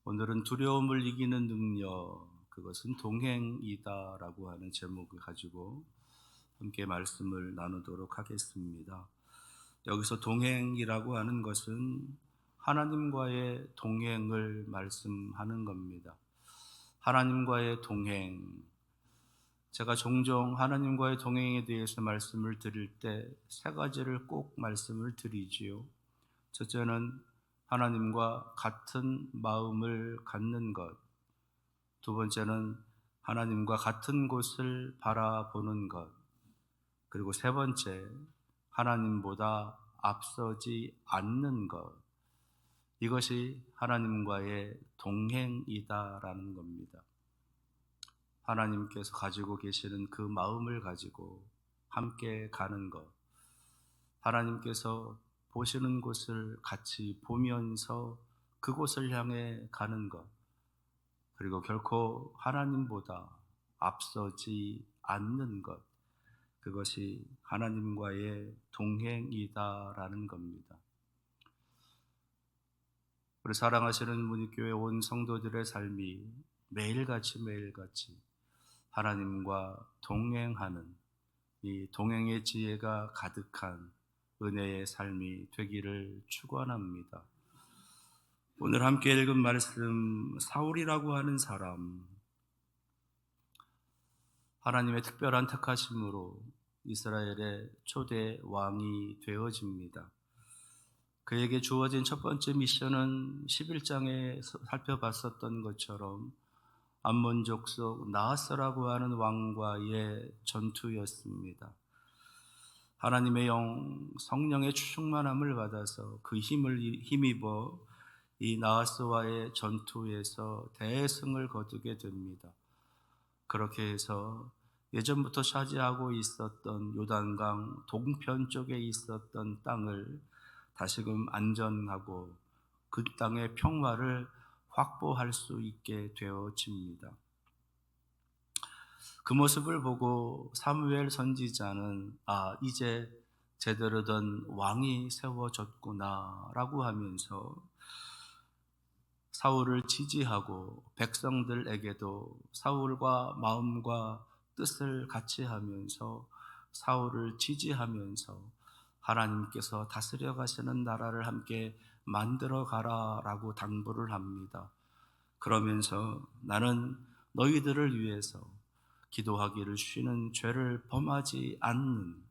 오늘은 두려움을 이기는 능력, 그것은 동행이다라고 하는 제목을 가지고 함께 말씀을 나누도록 하겠습니다. 여기서 동행이라고 하는 것은 하나님과의 동행을 말씀하는 겁니다. 하나님과의 동행. 제가 종종 하나님과의 동행에 대해서 말씀을 드릴 때 세 가지를 꼭 말씀을 드리지요. 첫째는 하나님과 같은 마음을 갖는 것. 두 번째는 하나님과 같은 곳을 바라보는 것. 그리고 세 번째, 하나님보다 앞서지 않는 것. 이것이 하나님과의 동행이다라는 겁니다. 하나님께서 가지고 계시는 그 마음을 가지고 함께 가는 것. 하나님께서 보시는 곳을 같이 보면서 그곳을 향해 가는 것. 그리고 결코 하나님보다 앞서지 않는 것. 그것이 하나님과의 동행이다라는 겁니다. 우리 사랑하시는 문익교회 온 성도들의 삶이 매일같이 하나님과 동행하는 이 동행의 지혜가 가득한 은혜의 삶이 되기를 축원합니다. 오늘 함께 읽은 말씀, 사울이라고 하는 사람, 하나님의 특별한 택하심으로 이스라엘의 초대 왕이 되어집니다. 그에게 주어진 첫 번째 미션은 11장에 살펴봤었던 것처럼 암몬 족속 나하스라고 하는 왕과의 전투였습니다. 하나님의 성령의 충만함을 받아서 그 힘을 힘입어 이 나하스와의 전투에서 대승을 거두게 됩니다. 그렇게 해서 예전부터 차지하고 있었던 요단강 동편 쪽에 있었던 땅을 다시금 안전하고 그 땅의 평화를 확보할 수 있게 되어집니다. 그 모습을 보고 사무엘 선지자는 이제 제대로 된 왕이 세워졌구나 라고 하면서 사울을 지지하고 백성들에게도 사울과 마음과 뜻을 같이 하면서 사울을 지지하면서 하나님께서 다스려 가시는 나라를 함께 만들어 가라 라고 당부를 합니다. 그러면서 나는 너희들을 위해서 기도하기를 쉬는 죄를 범하지 않는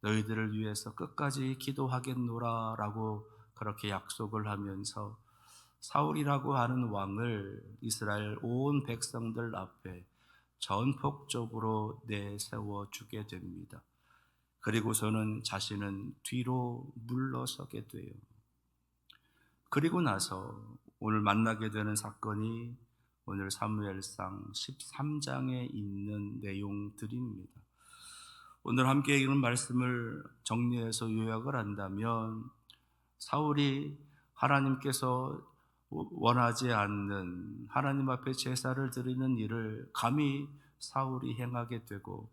너희들을 위해서 끝까지 기도하겠노라 라고 그렇게 약속을 하면서 사울이라고 하는 왕을 이스라엘 온 백성들 앞에 전폭적으로 내세워 주게 됩니다. 그리고서는 자신은 뒤로 물러서게 돼요. 그리고 나서 오늘 만나게 되는 사건이 오늘 사무엘상 13장에 있는 내용들입니다. 오늘 함께 읽은 말씀을 정리해서 요약을 한다면 사울이 하나님께서 원하지 않는 하나님 앞에 제사를 드리는 일을 감히 사울이 행하게 되고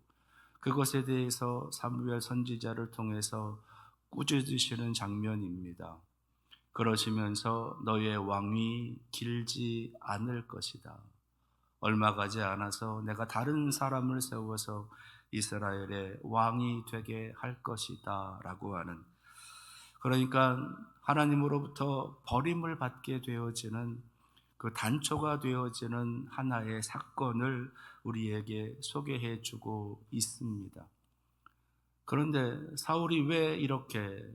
그것에 대해서 사무엘 선지자를 통해서 꾸짖으시는 장면입니다. 그러시면서 너의 왕위 길지 않을 것이다. 얼마 가지 않아서 내가 다른 사람을 세워서 이스라엘의 왕이 되게 할 것이다 라고 하는, 그러니까 하나님으로부터 버림을 받게 되어지는 그 단초가 되어지는 하나의 사건을 우리에게 소개해 주고 있습니다. 그런데 사울이 왜 이렇게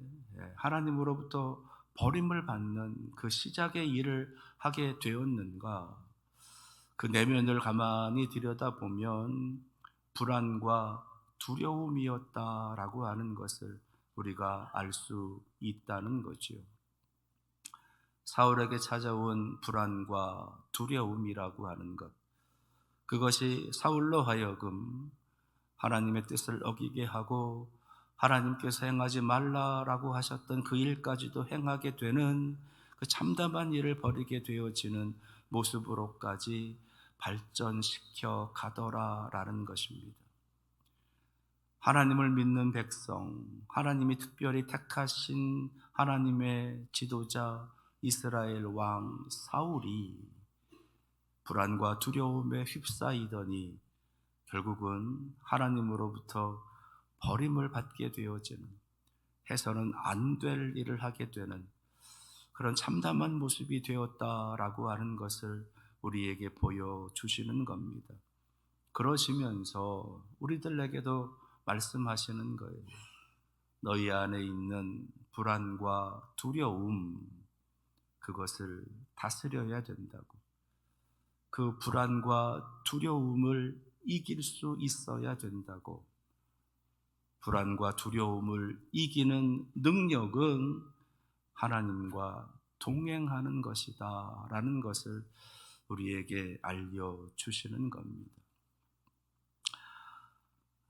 하나님으로부터 버림을 받는 그 시작의 일을 하게 되었는가? 그 내면을 가만히 들여다보면 불안과 두려움이었다라고 하는 것을 우리가 알 수 있다는 거죠. 사울에게 찾아온 불안과 두려움이라고 하는 것, 그것이 사울로 하여금 하나님의 뜻을 어기게 하고 하나님께서 행하지 말라라고 하셨던 그 일까지도 행하게 되는 그 참담한 일을 벌이게 되어지는 모습으로까지 발전시켜 가더라라는 것입니다. 하나님을 믿는 백성, 하나님이 특별히 택하신 하나님의 지도자 이스라엘 왕 사울이 불안과 두려움에 휩싸이더니 결국은 하나님으로부터 버림을 받게 되어지는, 해서는 안 될 일을 하게 되는 그런 참담한 모습이 되었다라고 하는 것을 우리에게 보여주시는 겁니다. 그러시면서 우리들에게도 말씀하시는 거예요. 너희 안에 있는 불안과 두려움, 그것을 다스려야 된다고. 그 불안과 두려움을 이길 수 있어야 된다고. 불안과 두려움을 이기는 능력은 하나님과 동행하는 것이다 라는 것을 우리에게 알려주시는 겁니다.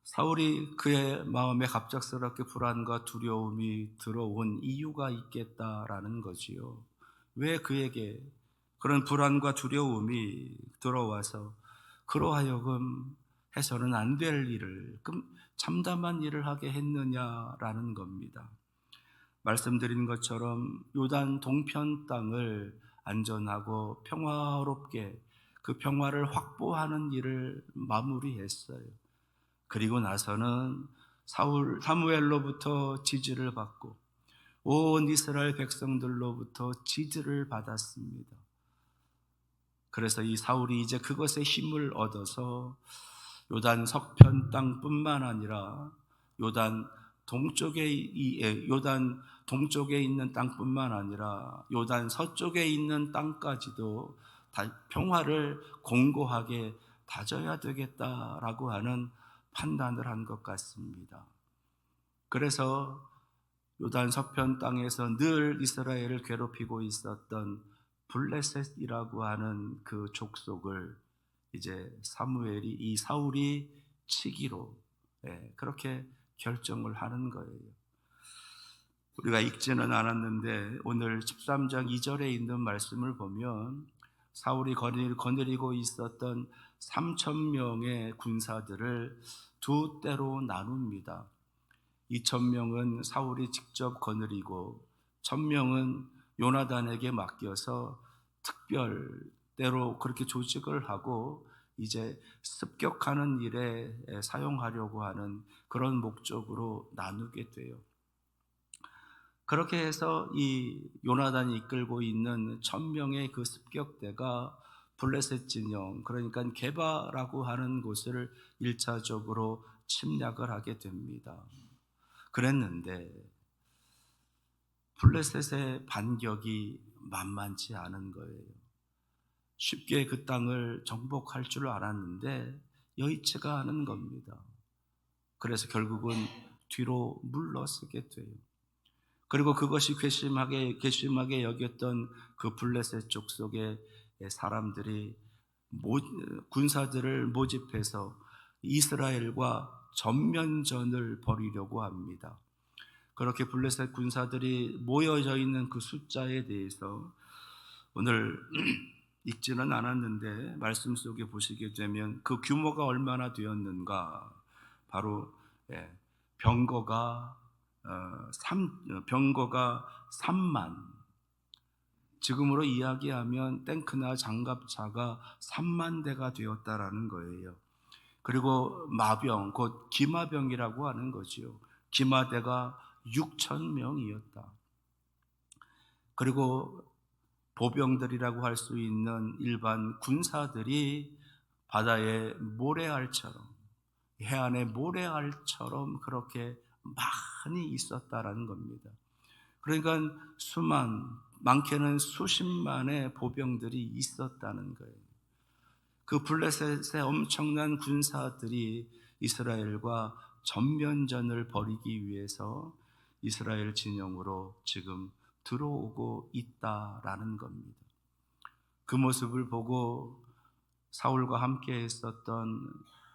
사울이 그의 마음에 갑작스럽게 불안과 두려움이 들어온 이유가 있겠다라는 거지요. 왜 그에게 그런 불안과 두려움이 들어와서 그로 하여금 해서는 안 될 일을, 참담한 일을 하게 했느냐라는 겁니다. 말씀드린 것처럼 요단 동편 땅을 안전하고 평화롭게 그 평화를 확보하는 일을 마무리했어요. 그리고 나서는 사무엘로부터 지지를 받고 온 이스라엘 백성들로부터 지지를 받았습니다. 그래서 이 사울이 이제 그것에 힘을 얻어서 요단 서편 땅뿐만 아니라 요단 동쪽에 있는 땅뿐만 아니라 요단 서쪽에 있는 땅까지도 평화를 공고하게 다져야 되겠다라고 하는 판단을 한 것 같습니다. 그래서 요단 서편 땅에서 늘 이스라엘을 괴롭히고 있었던 블레셋이라고 하는 그 족속을 이제 이 사울이 치기로 그렇게 결정을 하는 거예요. 우리가 읽지는 않았는데 오늘 13장 2절에 있는 말씀을 보면 사울이 거느리고 있었던 3,000명의 군사들을 두 때로 나눕니다. 2,000명은 사울이 직접 거느리고 1,000명은 요나단에게 맡겨서 특별대로 그렇게 조직을 하고 이제 습격하는 일에 사용하려고 하는 그런 목적으로 나누게 돼요. 그렇게 해서 이 요나단이 이끌고 있는 1,000명의 그 습격대가 블레셋 진영, 그러니까 게바라고 하는 곳을 1차적으로 침략을 하게 됩니다. 그랬는데 블레셋의 반격이 만만치 않은 거예요. 쉽게 그 땅을 정복할 줄 알았는데 여의치가 않은 겁니다. 그래서 결국은 뒤로 물러서게 돼요. 그리고 그것이 괘씸하게 여겼던 그 블레셋 족속의 사람들이 군사들을 모집해서 이스라엘과 전면전을 벌이려고 합니다. 그렇게 블레셋 군사들이 모여져 있는 그 숫자에 대해서 오늘 읽지는 않았는데 말씀 속에 보시게 되면 그 규모가 얼마나 되었는가. 바로 병거가 3만, 지금으로 이야기하면 탱크나 장갑차가 3만 대가 되었다라는 거예요. 그리고 마병, 곧 기마병이라고 하는 거지요. 기마대가 6,000명이었다. 그리고 보병들이라고 할 수 있는 일반 군사들이 바다의 모래알처럼, 해안의 모래알처럼 그렇게 많이 있었다라는 겁니다. 그러니까 많게는 수십만의 보병들이 있었다는 거예요. 그 블레셋의 엄청난 군사들이 이스라엘과 전면전을 벌이기 위해서 이스라엘 진영으로 지금 들어오고 있다라는 겁니다. 그 모습을 보고 사울과 함께 있었던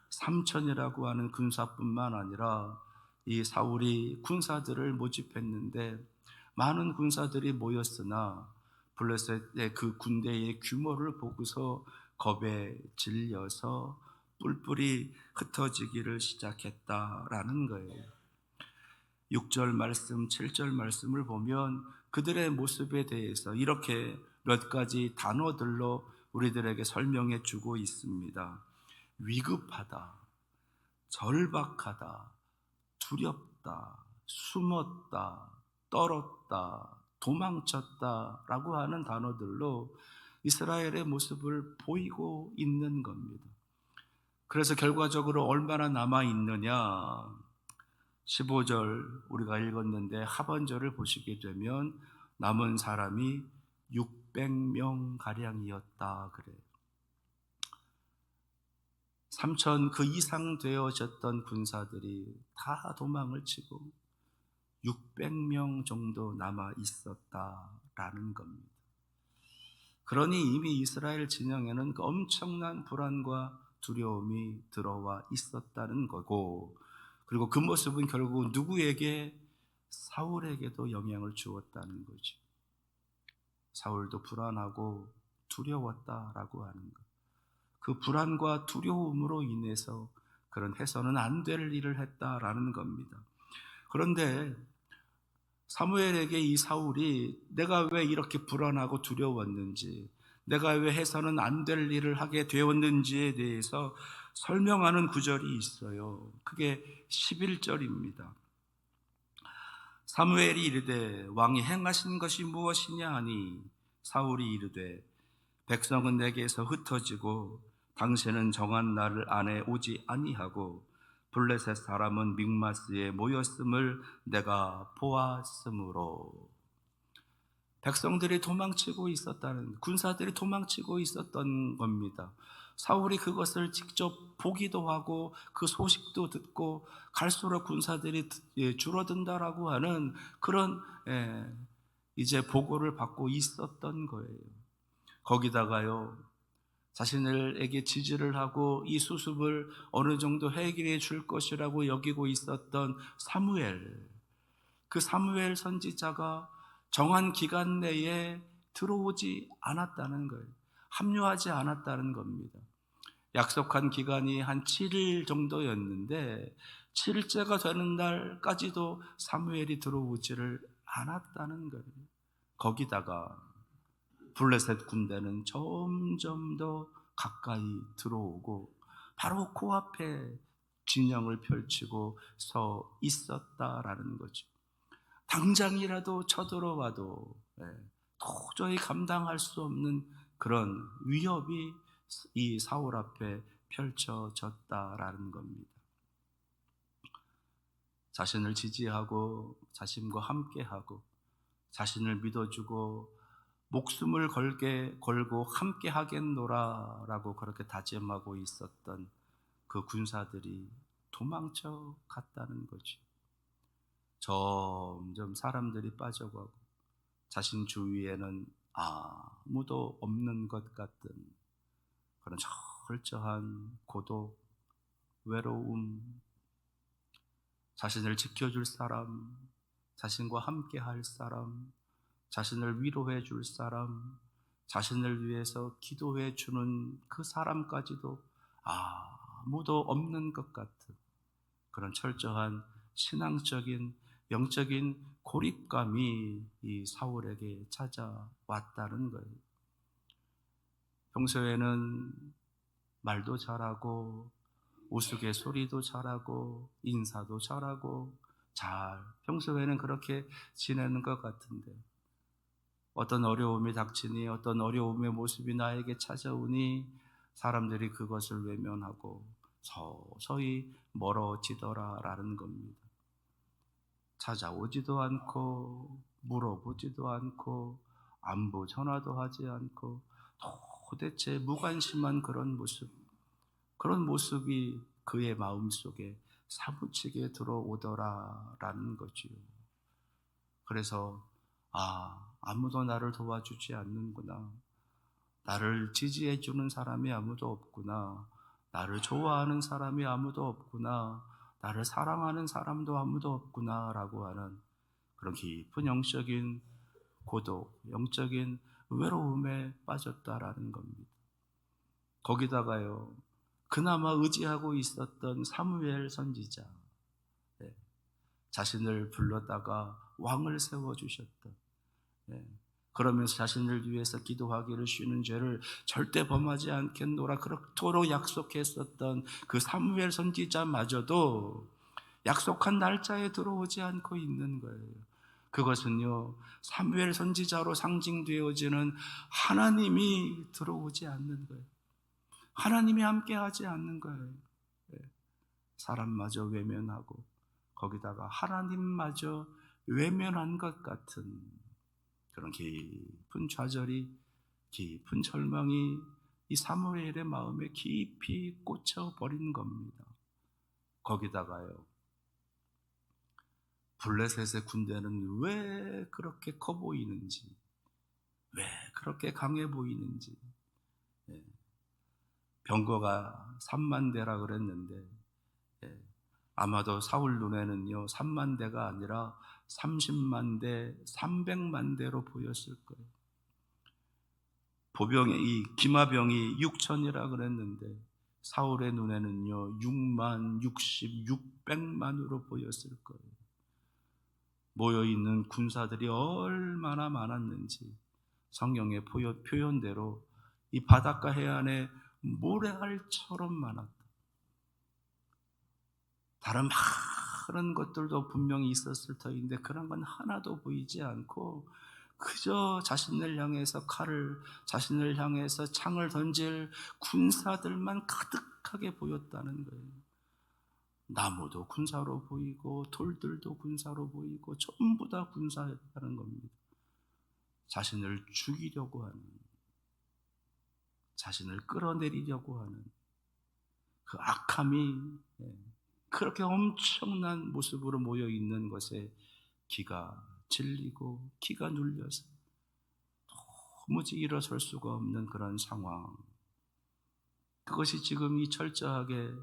3,000이라고 하는 군사뿐만 아니라 이 사울이 군사들을 모집했는데 많은 군사들이 모였으나 블레셋의 그 군대의 규모를 보고서 겁에 질려서 뿔뿔이 흩어지기를 시작했다라는 거예요. 6절 말씀, 7절 말씀을 보면 그들의 모습에 대해서 이렇게 몇 가지 단어들로 우리들에게 설명해 주고 있습니다. 위급하다, 절박하다, 두렵다, 숨었다, 떨었다, 도망쳤다라고 하는 단어들로 이스라엘의 모습을 보이고 있는 겁니다. 그래서 결과적으로 얼마나 남아 있느냐? 15절 우리가 읽었는데 하반절을 보시게 되면 남은 사람이 600명 가량이었다 그래요. 3,000 그 이상 되어졌던 군사들이 다 도망을 치고 600명 정도 남아 있었다라는 겁니다. 그러니 이미 이스라엘 진영에는 그 엄청난 불안과 두려움이 들어와 있었다는 거고, 그리고 그 모습은 결국 누구에게? 사울에게도 영향을 주었다는 거죠. 사울도 불안하고 두려웠다라고 하는 것. 그 불안과 두려움으로 인해서 그런 해서는 안 될 일을 했다라는 겁니다. 그런데 사무엘에게 이 사울이 내가 왜 이렇게 불안하고 두려웠는지, 내가 왜 해서는 안 될 일을 하게 되었는지에 대해서 설명하는 구절이 있어요. 그게 11절입니다. 사무엘이 이르되 왕이 행하신 것이 무엇이냐 하니 사울이 이르되 백성은 내게서 흩어지고 당신은 정한 날 안에 오지 아니하고 블레셋 사람은 믹마스에 모였음을 내가 보았으므로. 백성들이 도망치고 있었다는, 군사들이 도망치고 있었던 겁니다. 사울이 그것을 직접 보기도 하고 그 소식도 듣고 갈수록 군사들이 줄어든다라고 하는 그런 이제 보고를 받고 있었던 거예요. 거기다가요, 자신에게 지지를 하고 이 수습을 어느 정도 해결해 줄 것이라고 여기고 있었던 사무엘, 그 사무엘 선지자가 정한 기간 내에 들어오지 않았다는 거예요. 합류하지 않았다는 겁니다. 약속한 기간이 한 7일 정도였는데 7일째가 되는 날까지도 사무엘이 들어오지를 않았다는 거예요. 거기다가 블레셋 군대는 점점 더 가까이 들어오고 바로 코앞에 진영을 펼치고 서 있었다라는 거죠. 당장이라도 쳐들어와도 도저히 감당할 수 없는 그런 위협이 이 사울 앞에 펼쳐졌다라는 겁니다. 자신을 지지하고 자신과 함께하고 자신을 믿어주고 목숨을 걸고 함께 하겠노라 라고 그렇게 다짐하고 있었던 그 군사들이 도망쳐 갔다는 거죠. 점점 사람들이 빠져가고 자신 주위에는 아무도 없는 것 같은 그런 철저한 고독, 외로움, 자신을 지켜줄 사람, 자신과 함께 할 사람, 자신을 위로해 줄 사람, 자신을 위해서 기도해 주는 그 사람까지도 아무도 없는 것 같은 그런 철저한 신앙적인 영적인 고립감이 이 사울에게 찾아왔다는 거예요. 평소에는 말도 잘하고 우스갯소리도 잘하고 인사도 잘하고 평소에는 그렇게 지내는 것 같은데 어떤 어려움이 닥치니, 어떤 어려움의 모습이 나에게 찾아오니 사람들이 그것을 외면하고 서서히 멀어지더라라는 겁니다. 찾아오지도 않고 물어보지도 않고 안부 전화도 하지 않고 도대체 무관심한 그런 모습이 그의 마음속에 사무치게 들어오더라라는 거지요. 그래서 아무도 나를 도와주지 않는구나, 나를 지지해 주는 사람이 아무도 없구나, 나를 좋아하는 사람이 아무도 없구나, 나를 사랑하는 사람도 아무도 없구나 라고 하는 그런 깊은 영적인 고독, 영적인 외로움에 빠졌다라는 겁니다. 거기다가요, 그나마 의지하고 있었던 사무엘 선지자, 자신을 불렀다가 왕을 세워주셨던 예. 그러면서 자신을 위해서 기도하기를 쉬는 죄를 절대 범하지 않겠노라 그렇도록 약속했었던 그 사무엘 선지자마저도 약속한 날짜에 들어오지 않고 있는 거예요. 그것은요, 사무엘 선지자로 상징되어지는 하나님이 들어오지 않는 거예요. 하나님이 함께하지 않는 거예요. 예. 사람마저 외면하고 거기다가 하나님마저 외면한 것 같은 그런 깊은 좌절이, 깊은 절망이 이 사무엘의 마음에 깊이 꽂혀버린 겁니다. 거기다가요, 블레셋의 군대는 왜 그렇게 커 보이는지, 왜 그렇게 강해 보이는지, 예. 병거가 3만 대라 그랬는데, 예. 아마도 사울 눈에는요 3만 대가 아니라 30만 대, 300만 대로 보였을 거예요. 보병의 이 기마병이 6천이라 그랬는데 사울의 눈에는요 6만, 60, 600만으로 보였을 거예요. 모여있는 군사들이 얼마나 많았는지 성경의 표현대로 이 바닷가 해안에 모래알처럼 많았다. 다른 많은 것들도 분명히 있었을 터인데 그런 건 하나도 보이지 않고 그저 자신을 향해서 칼을, 자신을 향해서 창을 던질 군사들만 가득하게 보였다는 거예요. 나무도 군사로 보이고 돌들도 군사로 보이고 전부 다 군사였다는 겁니다. 자신을 죽이려고 하는, 자신을 끌어내리려고 하는 그 악함이 그렇게 엄청난 모습으로 모여 있는 것에 기가 질리고 기가 눌려서 도무지 일어설 수가 없는 그런 상황. 그것이 지금 이 철저하게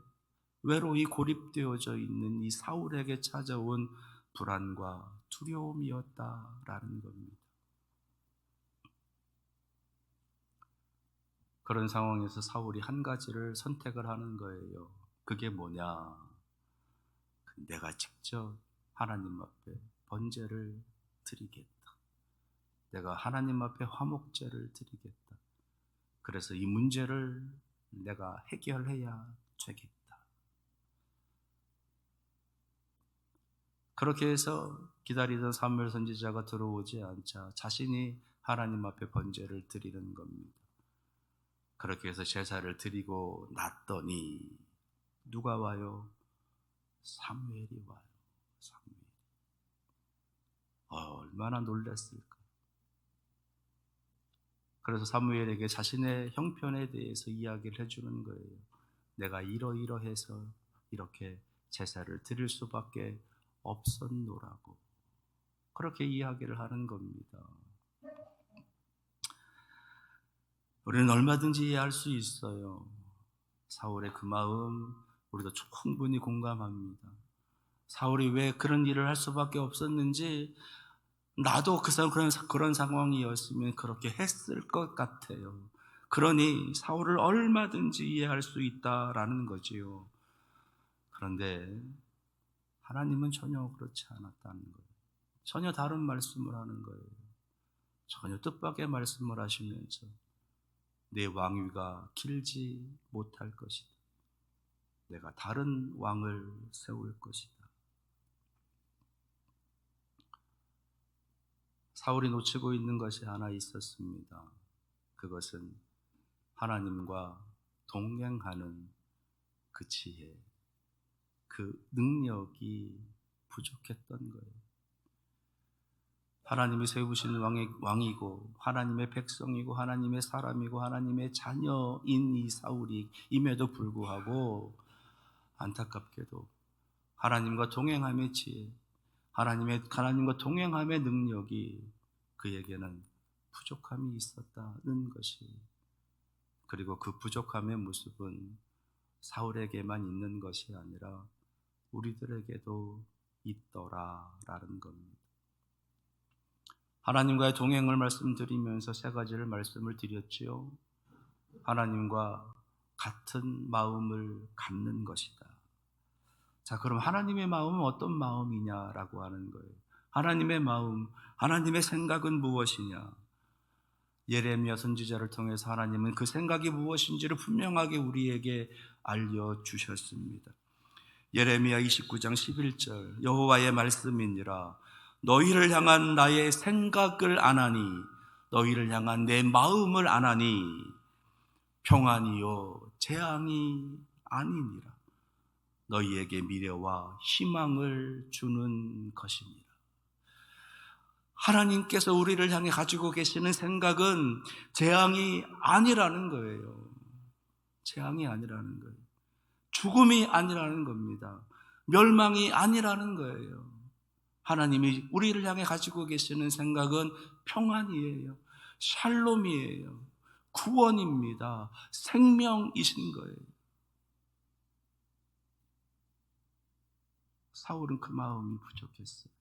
외로이 고립되어져 있는 이 사울에게 찾아온 불안과 두려움이었다라는 겁니다. 그런 상황에서 사울이 한 가지를 선택을 하는 거예요. 그게 뭐냐? 내가 직접 하나님 앞에 번제를 드리겠다. 내가 하나님 앞에 화목제를 드리겠다. 그래서 이 문제를 내가 해결해야 되겠다. 그렇게 해서 기다리던 사무엘 선지자가 들어오지 않자 자신이 하나님 앞에 번제를 드리는 겁니다. 그렇게 해서 제사를 드리고 났더니 누가 와요? 사무엘이 와요. 사무엘. 얼마나 놀랐을까. 그래서 사무엘에게 자신의 형편에 대해서 이야기를 해주는 거예요. 내가 이러이러해서 이렇게 제사를 드릴 수밖에 없었노라고. 그렇게 이야기를 하는 겁니다. 우리는 얼마든지 이해할 수 있어요. 사울의 그 마음 우리도 충분히 공감합니다. 사울이 왜 그런 일을 할 수밖에 없었는지 나도 그런 상황이었으면 그렇게 했을 것 같아요. 그러니 사울을 얼마든지 이해할 수 있다라는 거지요. 그런데 하나님은 전혀 그렇지 않았다는 거예요. 전혀 다른 말씀을 하는 거예요. 전혀 뜻밖의 말씀을 하시면서 내 왕위가 길지 못할 것이다. 내가 다른 왕을 세울 것이다. 사울이 놓치고 있는 것이 하나 있었습니다. 그것은 하나님과 동행하는 그 지혜, 그 능력이 부족했던 거예요. 하나님이 세우신 왕이고 하나님의 백성이고 하나님의 사람이고 하나님의 자녀인 이 사울이 임에도 불구하고 안타깝게도 하나님과 동행함의 지혜, 하나님과 동행함의 능력이 그에게는 부족함이 있었다는 것이, 그리고 그 부족함의 모습은 사울에게만 있는 것이 아니라 우리들에게도 있더라라는 겁니다. 하나님과의 동행을 말씀드리면서 세 가지를 말씀을 드렸지요. 하나님과 같은 마음을 갖는 것이다. 자, 그럼 하나님의 마음은 어떤 마음이냐라고 하는 거예요. 하나님의 마음, 하나님의 생각은 무엇이냐? 예레미야 선지자를 통해서 하나님은 그 생각이 무엇인지를 분명하게 우리에게 알려주셨습니다. 예레미야 29장 11절, 여호와의 말씀이니라. 너희를 향한 나의 생각을 아나니, 너희를 향한 내 마음을 아나니, 평안이요 재앙이 아니니라. 너희에게 미래와 희망을 주는 것이니라. 하나님께서 우리를 향해 가지고 계시는 생각은 재앙이 아니라는 거예요. 재앙이 아니라는 거예요. 죽음이 아니라는 겁니다. 멸망이 아니라는 거예요. 하나님이 우리를 향해 가지고 계시는 생각은 평안이에요. 샬롬이에요. 구원입니다. 생명이신 거예요. 사울은 그 마음이 부족했어요.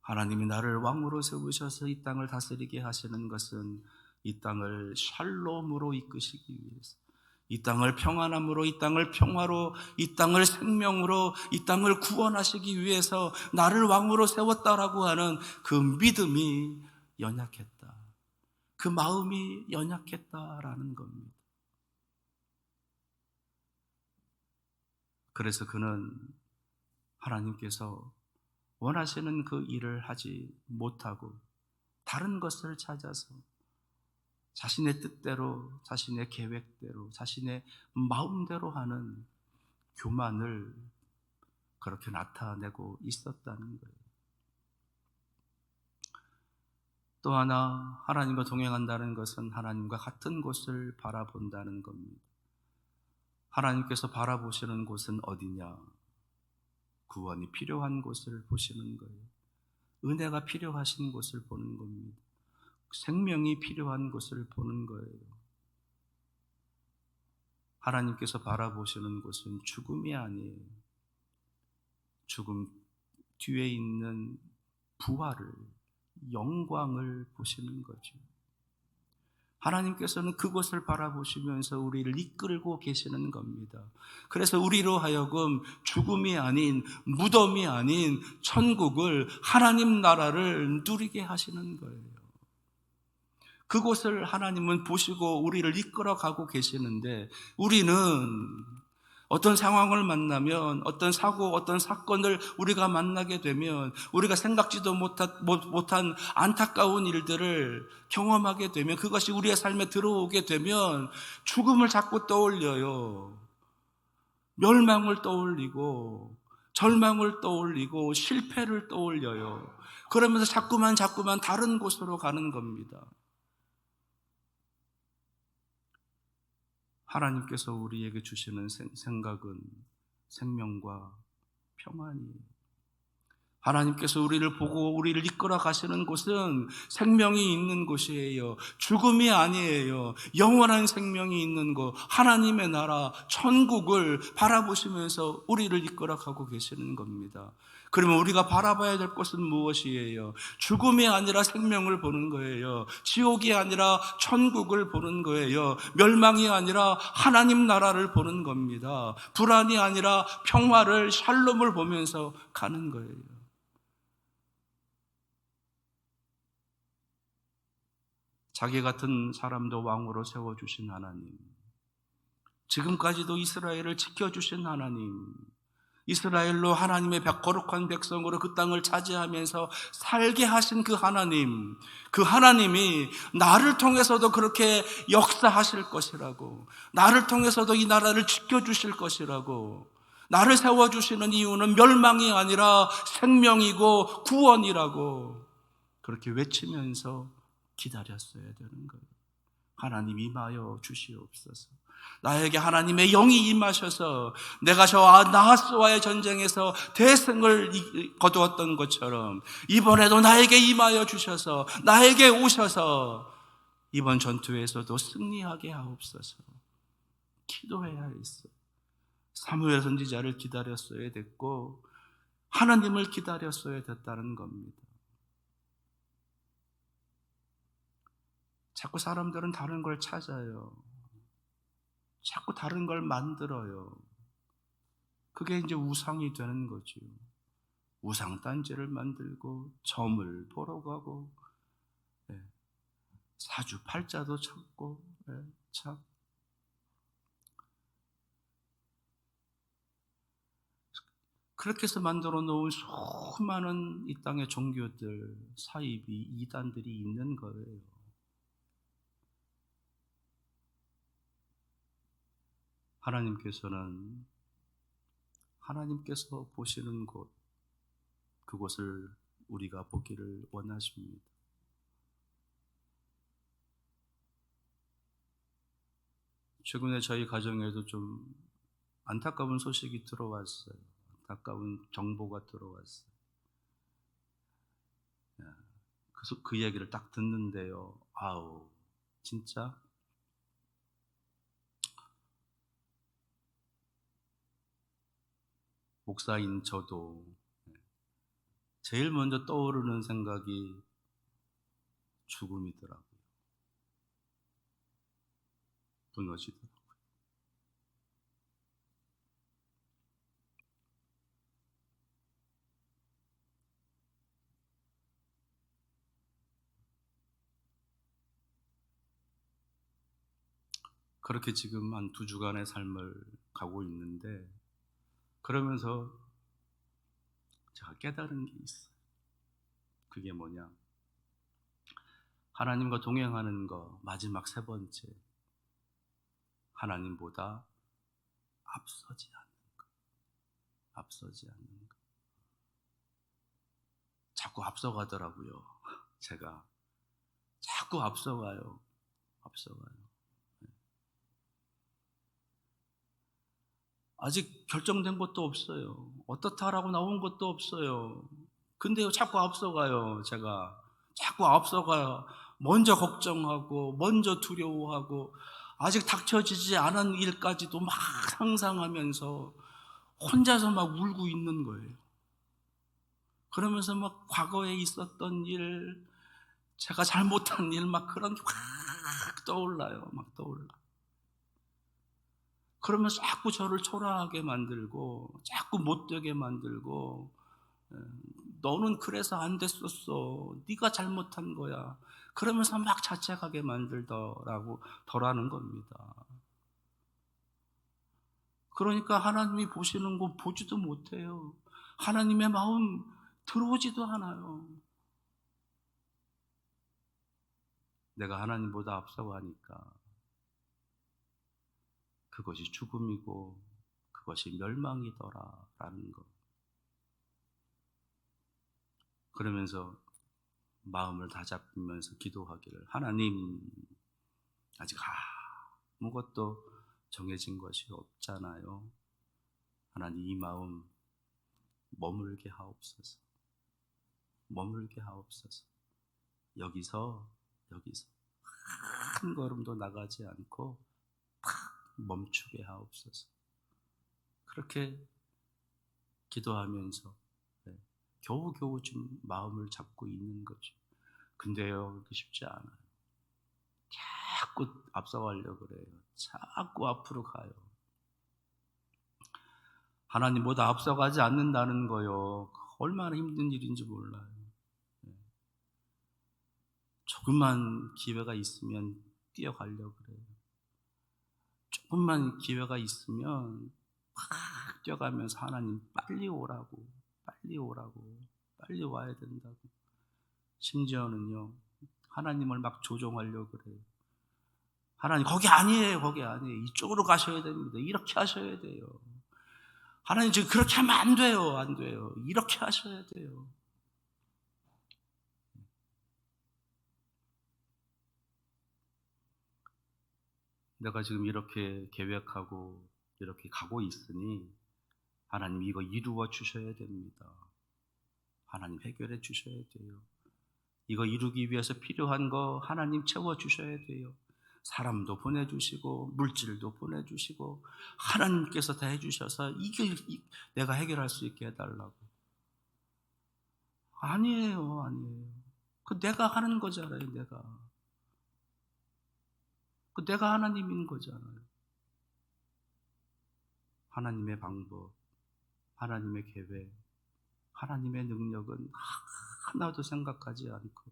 하나님이 나를 왕으로 세우셔서 이 땅을 다스리게 하시는 것은 이 땅을 샬롬으로 이끄시기 위해서, 이 땅을 평안함으로, 이 땅을 평화로, 이 땅을 생명으로, 이 땅을 구원하시기 위해서 나를 왕으로 세웠다라고 하는 그 믿음이 연약했다. 그 마음이 연약했다라는 겁니다. 그래서 그는 하나님께서 원하시는 그 일을 하지 못하고 다른 것을 찾아서 자신의 뜻대로, 자신의 계획대로, 자신의 마음대로 하는 교만을 그렇게 나타내고 있었다는 거예요. 또 하나, 하나님과 동행한다는 것은 하나님과 같은 곳을 바라본다는 겁니다. 하나님께서 바라보시는 곳은 어디냐? 구원이 필요한 곳을 보시는 거예요. 은혜가 필요하신 곳을 보는 겁니다. 생명이 필요한 곳을 보는 거예요. 하나님께서 바라보시는 곳은 죽음이 아니에요. 죽음 뒤에 있는 부활을, 영광을 보시는 거죠. 하나님께서는 그곳을 바라보시면서 우리를 이끌고 계시는 겁니다. 그래서 우리로 하여금 죽음이 아닌, 무덤이 아닌 천국을, 하나님 나라를 누리게 하시는 거예요. 그곳을 하나님은 보시고 우리를 이끌어가고 계시는데, 우리는 어떤 상황을 만나면, 어떤 사고, 어떤 사건을 우리가 만나게 되면, 우리가 생각지도 못한 안타까운 일들을 경험하게 되면, 그것이 우리의 삶에 들어오게 되면 죽음을 자꾸 떠올려요. 멸망을 떠올리고, 절망을 떠올리고, 실패를 떠올려요. 그러면서 자꾸만 다른 곳으로 가는 겁니다. 하나님께서 우리에게 주시는 생각은 생명과 평안이에요. 하나님께서 우리를 보고 우리를 이끌어 가시는 곳은 생명이 있는 곳이에요. 죽음이 아니에요. 영원한 생명이 있는 곳, 하나님의 나라, 천국을 바라보시면서 우리를 이끌어 가고 계시는 겁니다. 그러면 우리가 바라봐야 될 것은 무엇이에요? 죽음이 아니라 생명을 보는 거예요. 지옥이 아니라 천국을 보는 거예요. 멸망이 아니라 하나님 나라를 보는 겁니다. 불안이 아니라 평화를, 샬롬을 보면서 가는 거예요. 자기 같은 사람도 왕으로 세워주신 하나님, 지금까지도 이스라엘을 지켜주신 하나님, 이스라엘로 하나님의 거룩한 백성으로 그 땅을 차지하면서 살게 하신 그 하나님, 그 하나님이 나를 통해서도 그렇게 역사하실 것이라고, 나를 통해서도 이 나라를 지켜주실 것이라고, 나를 세워주시는 이유는 멸망이 아니라 생명이고 구원이라고 그렇게 외치면서 기다렸어야 되는 거예요. 하나님 임하여 주시옵소서. 나에게 하나님의 영이 임하셔서 내가 저 나하스와의 전쟁에서 대승을 거두었던 것처럼 이번에도 나에게 임하여 주셔서, 나에게 오셔서 이번 전투에서도 승리하게 하옵소서. 기도해야 했어. 사무엘 선지자를 기다렸어야 됐고 하나님을 기다렸어야 됐다는 겁니다. 자꾸 사람들은 다른 걸 찾아요. 자꾸 다른 걸 만들어요. 그게 이제 우상이 되는 거죠. 우상단지를 만들고 점을 보러 가고, 예, 사주팔자도 찾고, 예, 참 그렇게 해서 만들어 놓은 수많은 이 땅의 종교들, 사이비, 이단들이 있는 거예요. 하나님께서는 하나님께서 보시는 곳, 그곳을 우리가 보기를 원하십니다. 최근에 저희 가정에도 좀 안타까운 소식이 들어왔어요. 안타까운 정보가 들어왔어요. 그 얘기를 딱 듣는데요. 아우, 진짜 목사인 저도 제일 먼저 떠오르는 생각이 죽음이더라고요. 무너지더라고요. 그렇게 지금 한 2주간의 삶을 가고 있는데, 그러면서 제가 깨달은 게 있어요. 그게 뭐냐? 하나님과 동행하는 거, 마지막 3번째. 하나님보다 앞서지 않는 거. 앞서지 않는 거. 자꾸 앞서가더라고요. 제가. 자꾸 앞서가요. 앞서가요. 아직 결정된 것도 없어요. 어떻다라고 나온 것도 없어요. 근데요, 자꾸 앞서가요, 제가. 자꾸 앞서가요. 먼저 걱정하고, 먼저 두려워하고, 아직 닥쳐지지 않은 일까지도 막 상상하면서 혼자서 막 울고 있는 거예요. 그러면서 막 과거에 있었던 일, 제가 잘못한 일, 막 그런 게 확 떠올라요. 막 떠올라. 그러면서 자꾸 저를 초라하게 만들고, 자꾸 못되게 만들고, 너는 그래서 안 됐었어. 네가 잘못한 거야. 그러면서 막 자책하게 만들더라고 더라는 겁니다. 그러니까 하나님이 보시는 거 보지도 못해요. 하나님의 마음 들어오지도 않아요. 내가 하나님보다 앞서가니까 그것이 죽음이고 그것이 멸망이더라라는 것. 그러면서 마음을 다잡으면서 기도하기를, 하나님, 아직 아무것도 정해진 것이 없잖아요. 하나님, 이 마음 머물게 하옵소서. 머물게 하옵소서. 여기서 한 걸음도 나가지 않고 멈추게 하옵소서. 그렇게 기도하면서, 네, 겨우겨우 좀 마음을 잡고 있는 거죠. 근데요, 그렇게 쉽지 않아요. 자꾸 앞서가려고 그래요. 자꾸 앞으로 가요. 하나님보다 앞서가지 않는다는 거요, 얼마나 힘든 일인지 몰라요. 조금만 기회가 있으면 뛰어가려고 그래요. 조금만 기회가 있으면 막 뛰어가면서 하나님 빨리 오라고, 빨리 오라고, 빨리 와야 된다고. 심지어는요, 하나님을 막 조종하려고 그래요. 하나님, 거기 아니에요, 거기 아니에요. 이쪽으로 가셔야 됩니다. 이렇게 하셔야 돼요. 하나님, 지금 그렇게 하면 안 돼요, 안 돼요. 이렇게 하셔야 돼요. 내가 지금 이렇게 계획하고 이렇게 가고 있으니 하나님, 이거 이루어 주셔야 됩니다. 하나님, 해결해 주셔야 돼요. 이거 이루기 위해서 필요한 거 하나님 채워 주셔야 돼요. 사람도 보내주시고 물질도 보내주시고 하나님께서 다 해주셔서 이게 내가 해결할 수 있게 해달라고. 아니에요, 아니에요. 그 내가 하는 거잖아요, 내가. 그 내가 하나님인 거잖아요. 하나님의 방법, 하나님의 계획, 하나님의 능력은 하나도 생각하지 않고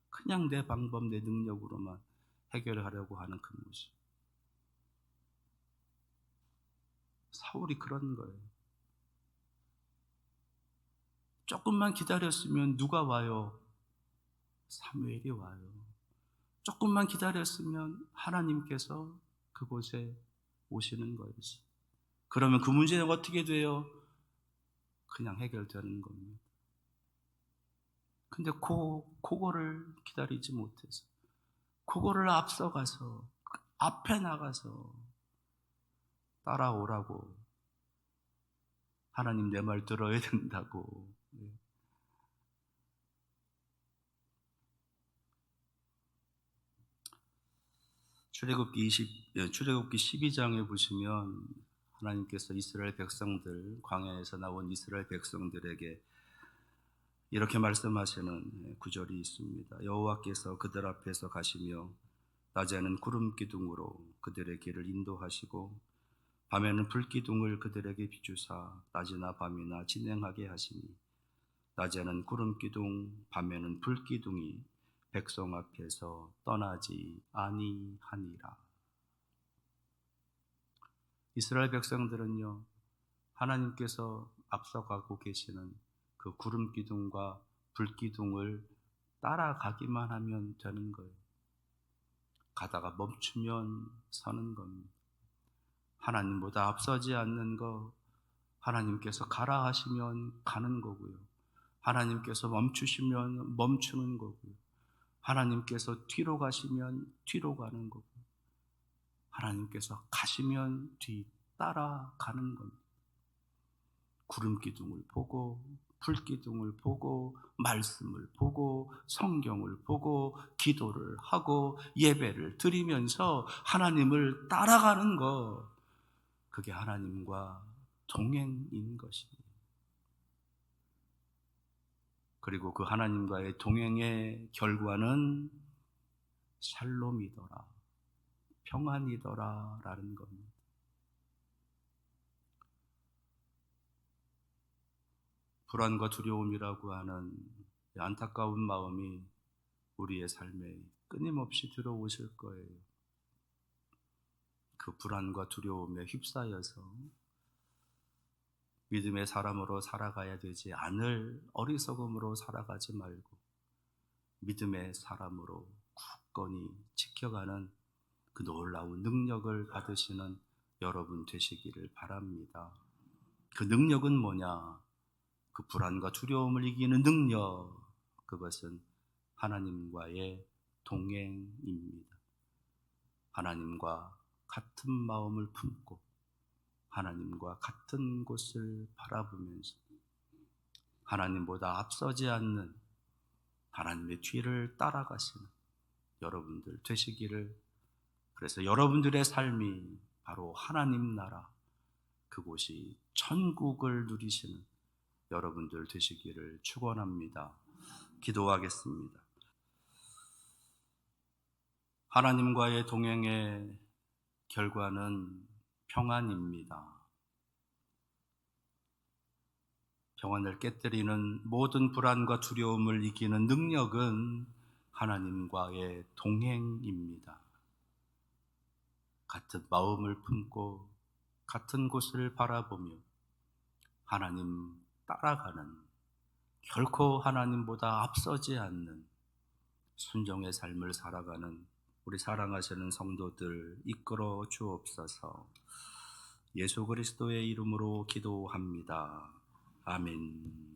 그냥 내 방법, 내 능력으로만 해결하려고 하는 그 모습. 사울이 그런 거예요. 조금만 기다렸으면 누가 와요? 사무엘이 와요. 조금만 기다렸으면 하나님께서 그곳에 오시는 거였어요. 그러면 그 문제는 어떻게 돼요? 그냥 해결되는 겁니다. 근데 그거를 기다리지 못해서, 그거를 앞서가서, 앞에 나가서 따라오라고, 하나님 내 말 들어야 된다고. 출애굽기 12장에 보시면 하나님께서 이스라엘 백성들, 광야에서 나온 이스라엘 백성들에게 이렇게 말씀하시는 구절이 있습니다. 여호와께서 그들 앞에서 가시며 낮에는 구름 기둥으로 그들의 길을 인도하시고 밤에는 불 기둥을 그들에게 비추사 낮이나 밤이나 진행하게 하시니 낮에는 구름 기둥 밤에는 불 기둥이 백성 앞에서 떠나지 아니하니라. 이스라엘 백성들은요, 하나님께서 앞서가고 계시는 그 구름 기둥과 불 기둥을 따라가기만 하면 되는 거예요. 가다가 멈추면 서는 겁니다. 하나님보다 앞서지 않는 거, 하나님께서 가라 하시면 가는 거고요. 하나님께서 멈추시면 멈추는 거고요. 하나님께서 뒤로 가시면 뒤로 가는 거고요. 하나님께서 가시면 뒤 따라가는 겁니다. 구름 기둥을 보고 불 기둥을 보고 말씀을 보고 성경을 보고 기도를 하고 예배를 드리면서 하나님을 따라가는 거, 그게 하나님과 동행인 것입니다. 그리고 그 하나님과의 동행의 결과는 샬롬이더라, 평안이더라 라는 겁니다. 불안과 두려움이라고 하는 안타까운 마음이 우리의 삶에 끊임없이 들어오실 거예요. 그 불안과 두려움에 휩싸여서 믿음의 사람으로 살아가야 되지 않을 어리석음으로 살아가지 말고 믿음의 사람으로 굳건히 지켜가는 그 놀라운 능력을 받으시는 여러분 되시기를 바랍니다. 그 능력은 뭐냐? 그 불안과 두려움을 이기는 능력, 그것은 하나님과의 동행입니다. 하나님과 같은 마음을 품고 하나님과 같은 곳을 바라보면서 하나님보다 앞서지 않는 하나님의 뒤를 따라가시는 여러분들 되시기를, 그래서 여러분들의 삶이 바로 하나님 나라, 그곳이 천국을 누리시는 여러분들 되시기를 축원합니다. 기도하겠습니다. 하나님과의 동행의 결과는 평안입니다. 평안을 깨뜨리는 모든 불안과 두려움을 이기는 능력은 하나님과의 동행입니다. 같은 마음을 품고 같은 곳을 바라보며 하나님 따라가는, 결코 하나님보다 앞서지 않는 순종의 삶을 살아가는 우리 사랑하시는 성도들 이끌어 주옵소서. 예수 그리스도의 이름으로 기도합니다. 아멘.